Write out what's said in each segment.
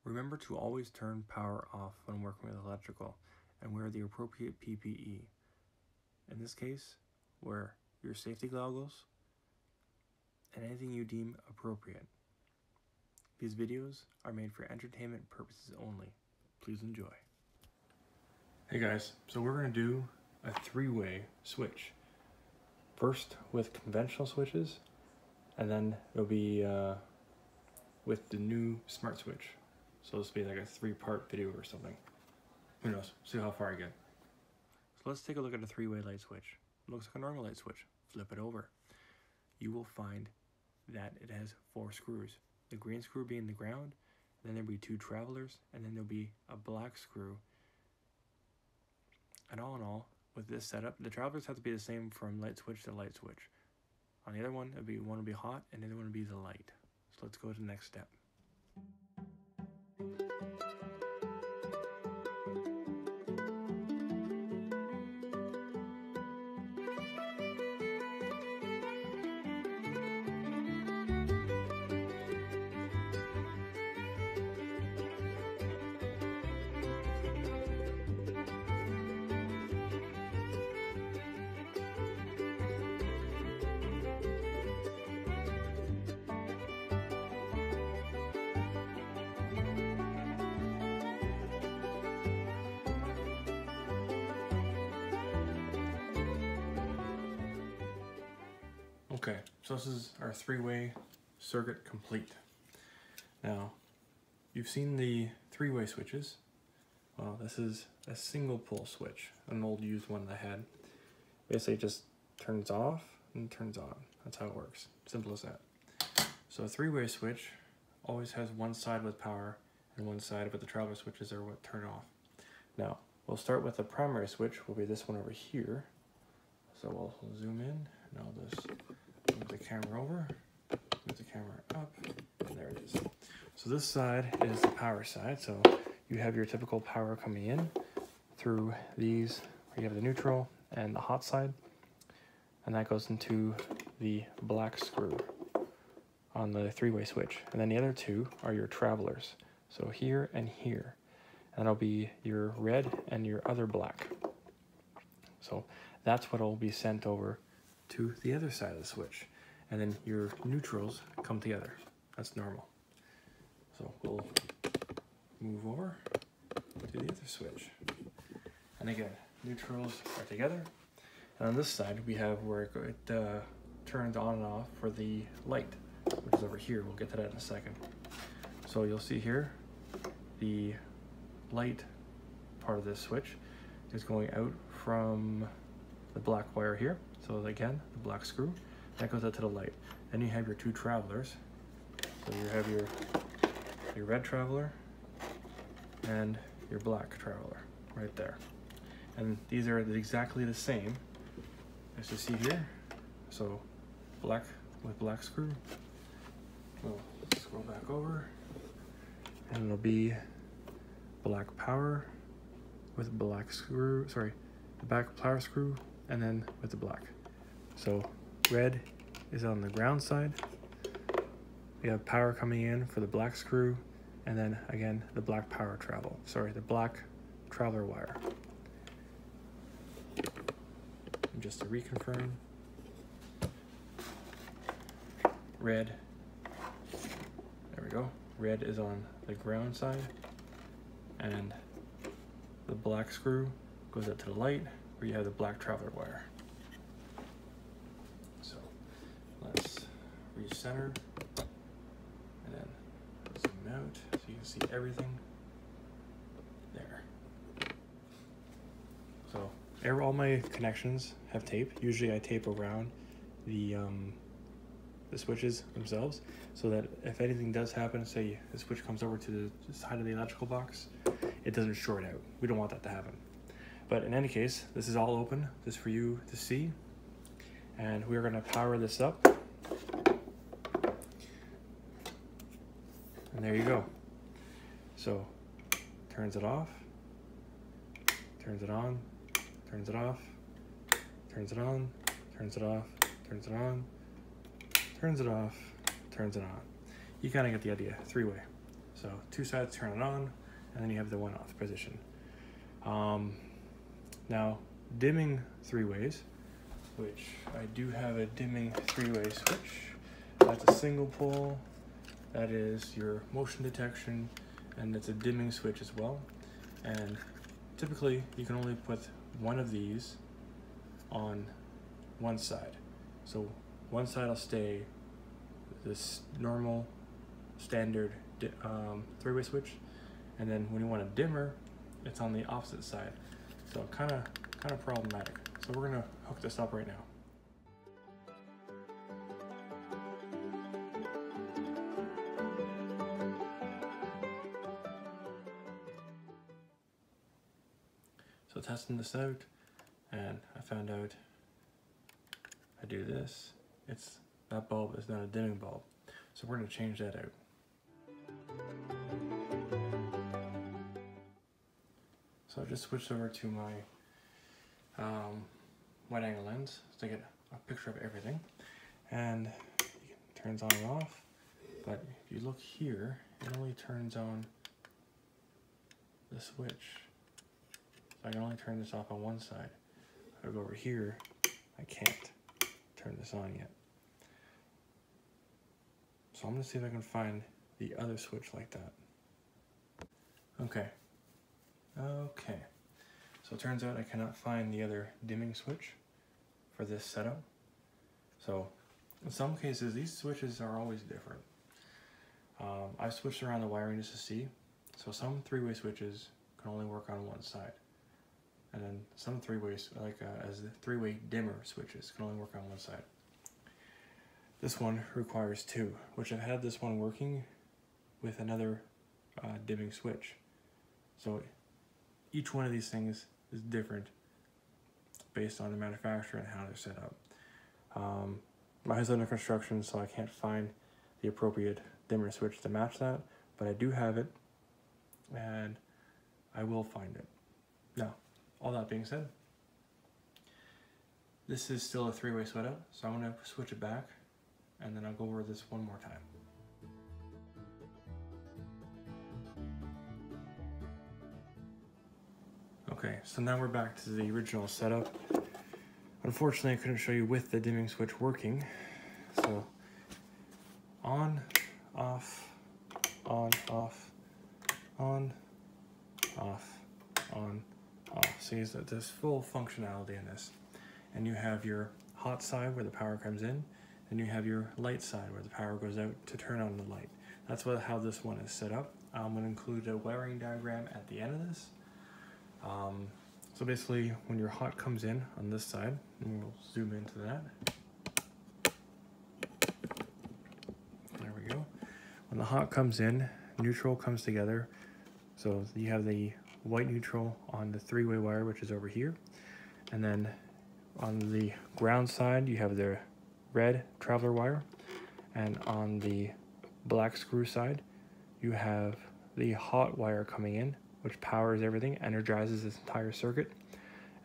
Remember to always turn power off when working with electrical and wear the appropriate PPE. In this case, wear your safety goggles and anything you deem appropriate. These videos are made for entertainment purposes only. Please enjoy. Hey guys, so we're going to do a three-way switch. First with conventional switches, and then it'll be with the new smart switch. So this will be like a three-part video or something. Who knows? See how far I get. So let's take a look at a three-way light switch. It looks like a normal light switch. Flip it over. You will find that it has 4 screws. The green screw being the ground, then there'll be 2 travelers, and then there'll be a black screw. And all in all, with this setup, the travelers have to be the same from light switch to light switch. On the other one, one will be hot, and the other one will be the light. So let's go to the next step. Okay, so this is our three-way circuit complete. Now, you've seen the three-way switches. Well, this is a single pole switch, an old used one that I had. Basically, it just turns off and turns on. That's how it works. Simple as that. So a three-way switch always has one side with power and one side with the traveler switches are what turn off. Now, we'll start with the primary switch, will be this one over here. So we'll zoom in, and I'll just move the camera over, move the camera up, and there it is. So this side is the power side. So you have your typical power coming in through these, where you have the neutral and the hot side, and that goes into the black screw on the three-way switch. And then the other two are your travelers. So here and here. And that'll be your red and your other black. So that's what will be sent over to the other side of the switch. And then your neutrals come together. That's normal. So we'll move over to the other switch. And again, neutrals are together. And on this side, we have where it turns on and off for the light, which is over here. We'll get to that in a second. So you'll see here, the light part of this switch is going out from the black wire here. So again, the black screw, that goes out to the light. Then you have your 2 travelers. So you have your red traveler and your black traveler right there. And these are exactly the same as you see here. So black with black screw. We'll scroll back over, and it'll be black power with black screw, sorry, the back power screw, and then with the black. So red is on the ground side. We have power coming in for the black screw, and then again the black power the black traveler wire. And just to reconfirm, red, there we go, red is on the ground side, and the black screw goes out to the light where you have the black traveler wire. So let's recenter and then zoom out so you can see everything there. So all my connections have tape. Usually I tape around the switches themselves, so that if anything does happen, say the switch comes over to the side of the electrical box, it doesn't short out. We don't want that to happen. But in any case, this is all open just for you to see, and we're going to power this up, and there you go. So turns it off, turns it on, turns it off, turns it on, turns it off, turns it on, turns it off, turns it on. You kind of get the idea, three-way. So two sides turn it on, and then you have the one off position. Now, dimming three ways, which I do have a dimming three-way switch. That's a single pole, that is your motion detection, and it's a dimming switch as well. And typically you can only put one of these on one side. So one side will stay this normal standard three-way switch, and then when you want a dimmer, it's on the opposite side. So kind of problematic. So we're gonna hook this up right now. So testing this out, and I found out I do this, that bulb is not a dimming bulb. So we're gonna change that out. So I just switched over to my wide angle lens to get a picture of everything, and it turns on and off. But if you look here, it only turns on the switch. So I can only turn this off on one side. If I go over here, I can't turn this on yet. So I'm gonna see if I can find the other switch like that. Okay. So it turns out I cannot find the other dimming switch for this setup. So in some cases, these switches are always different. I've switched around the wiring just to see. So some three-way switches can only work on one side. And then some three-ways, as the three-way dimmer switches, can only work on one side. This one requires two, which I've had this one working with another dimming switch. So each one of these things is different based on the manufacturer and how they're set up. My house is under construction, so I can't find the appropriate dimmer switch to match that, but I do have it, and I will find it. Now, all that being said, this is still a three-way setup, so I'm going to switch it back, and then I'll go over this one more time. Okay, so now we're back to the original setup. Unfortunately, I couldn't show you with the dimming switch working. So, on, off, on, off, on, off, on, off. So there's full functionality in this. And you have your hot side where the power comes in, and you have your light side where the power goes out to turn on the light. That's how this one is set up. I'm going to include a wiring diagram at the end of this. So basically, when your hot comes in on this side, and we'll zoom into that. There we go. When the hot comes in, neutral comes together. So you have the white neutral on the three-way wire, which is over here. And then on the ground side, you have the red traveler wire. And on the black screw side, you have the hot wire coming in, which powers everything, energizes this entire circuit.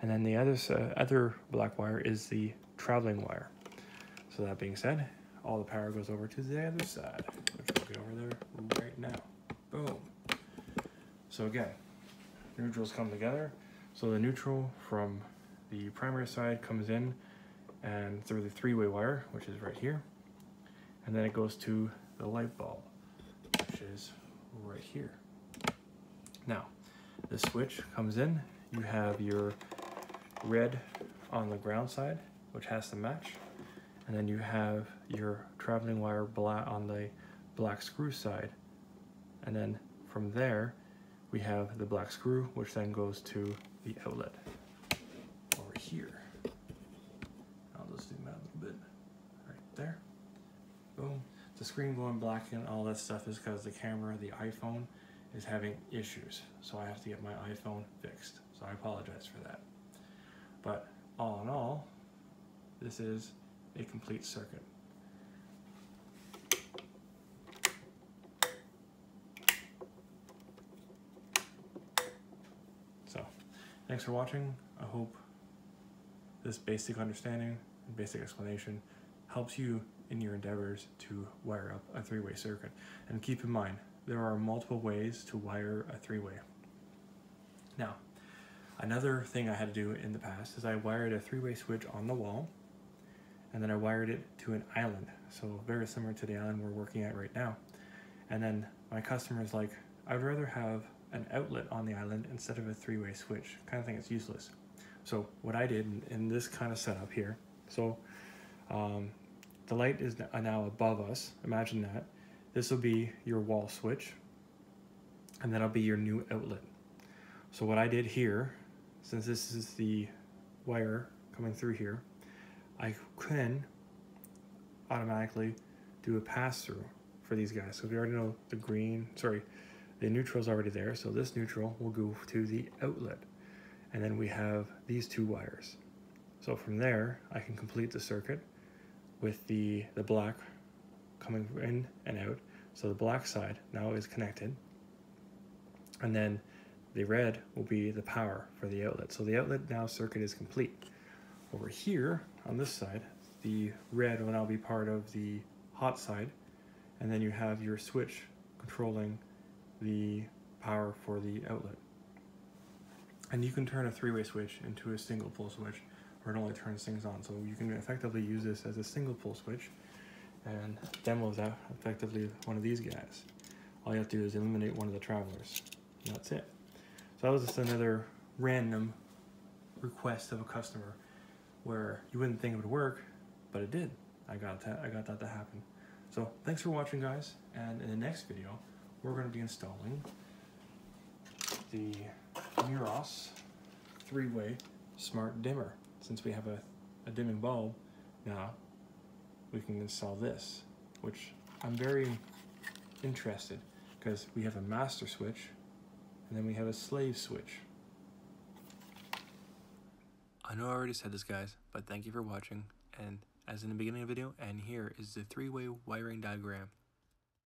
And then the other black wire is the traveling wire. So that being said, all the power goes over to the other side, which we'll get over there right now. Boom. So again, neutrals come together. So the neutral from the primary side comes in and through the three-way wire, which is right here. And then it goes to the light bulb, which is right here. Now, the switch comes in, you have your red on the ground side, which has to match, and then you have your traveling wire black on the black screw side, and then from there we have the black screw, which then goes to the outlet over here. I'll just zoom out a little bit, right there. Boom. The screen going black and all that stuff is because the camera, the iPhone, is having issues, so I have to get my iPhone fixed. So I apologize for that. But all in all, this is a complete circuit. So, thanks for watching. I hope this basic understanding and basic explanation helps you in your endeavors to wire up a three-way circuit. And keep in mind, there are multiple ways to wire a three-way. Now, another thing I had to do in the past is I wired a three-way switch on the wall, and then I wired it to an island. So very similar to the island we're working at right now. And then my customer's like, I'd rather have an outlet on the island instead of a three-way switch. Kind of think it's useless. So what I did in this kind of setup here, so the light is now above us. Imagine that. This will be your wall switch, and that'll be your new outlet. So what I did here, since this is the wire coming through here, I can automatically do a pass-through for these guys. So we already know the neutral's already there, so this neutral will go to the outlet. And then we have these two wires. So from there, I can complete the circuit with the black coming in and out. So the black side now is connected. And then the red will be the power for the outlet. So the outlet now circuit is complete. Over here on this side, the red will now be part of the hot side. And then you have your switch controlling the power for the outlet. And you can turn a three-way switch into a single pull switch, where it only turns things on. So you can effectively use this as a single pull switch and demo that effectively with one of these guys. All you have to do is eliminate one of the travelers, and that's it. So that was just another random request of a customer where you wouldn't think it would work, but it did. I got that to happen. So thanks for watching, guys, and in the next video we're going to be installing the Muros three-way smart dimmer. Since we have a dimming bulb, now we can install this, which I'm very interested, because we have a master switch and then we have a slave switch. I know I already said this, guys, but thank you for watching, and as in the beginning of the video, and here is the three-way wiring diagram.